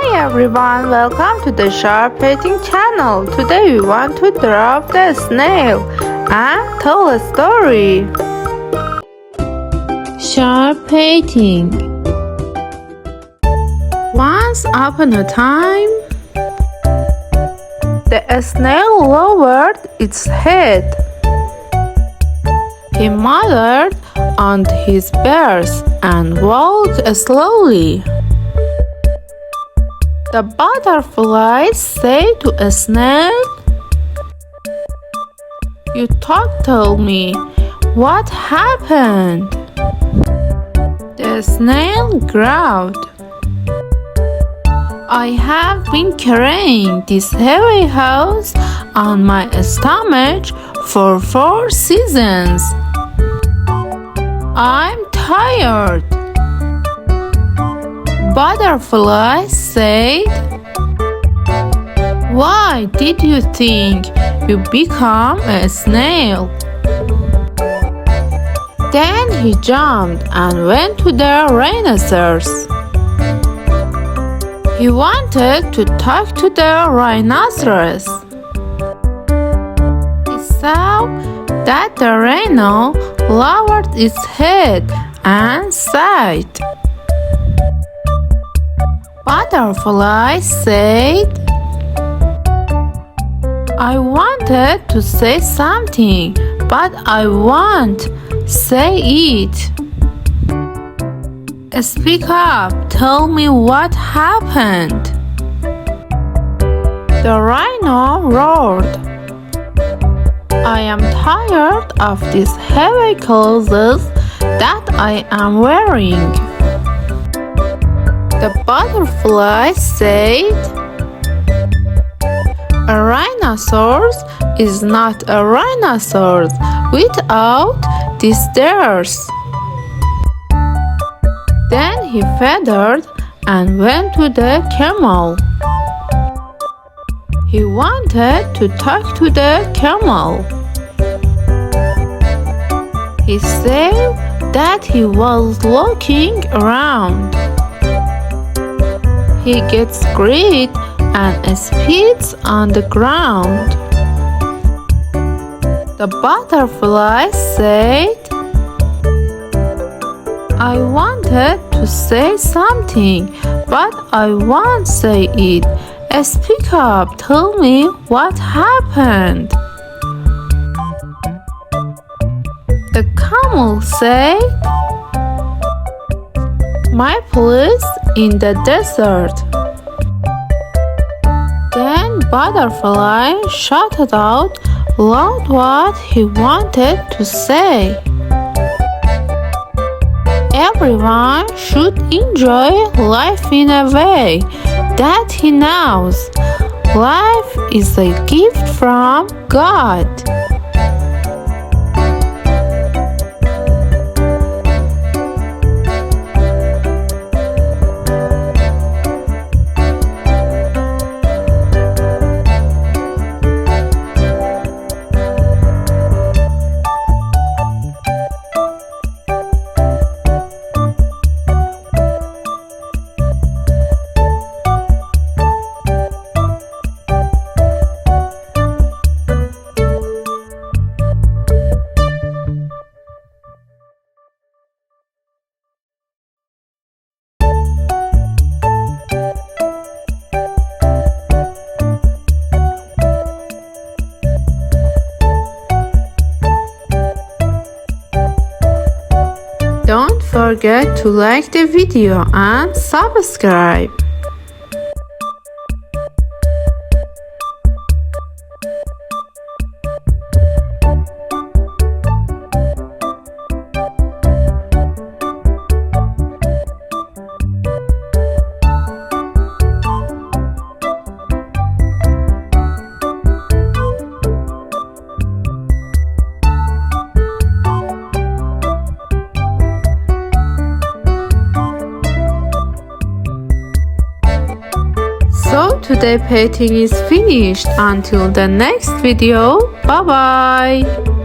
Hi everyone, welcome to the Sharp Painting channel. Today we want to draw the snail and tell a story. Sharp Painting. Once upon a time, the snail lowered its head. He mothered on his bears and walked slowly. The butterflies say to a snail, "You tell me, what happened?" The snail growled, "I have been carrying this heavy house on my stomach for 4 seasons. I'm tired." Butterfly said, "Why did you think you become a snail?" Then he jumped and went to the rhinoceros. He wanted to talk to the rhinoceros. He saw that the rhino lowered its head and sighed. Butterfly said, "I wanted to say something, but I won't say it." "Speak up, tell me what happened." The rhino roared, "I am tired of these heavy clothes that I am wearing." The butterfly said, "A rhinoceros is not a rhinoceros without these stairs." Then he feathered and went to the camel. He wanted to talk to the camel. He said that he was looking around. He gets great and spits on the ground. The butterfly said, "I wanted to say something, but I won't say it. Speak up, tell me what happened." The camel said, "My place in the desert." Then butterfly shouted out loud what he wanted to say. Everyone should enjoy life in a way that he knows. Life is a gift from God. Don't forget to like the video and subscribe. So today painting is finished. Until the next video, bye bye.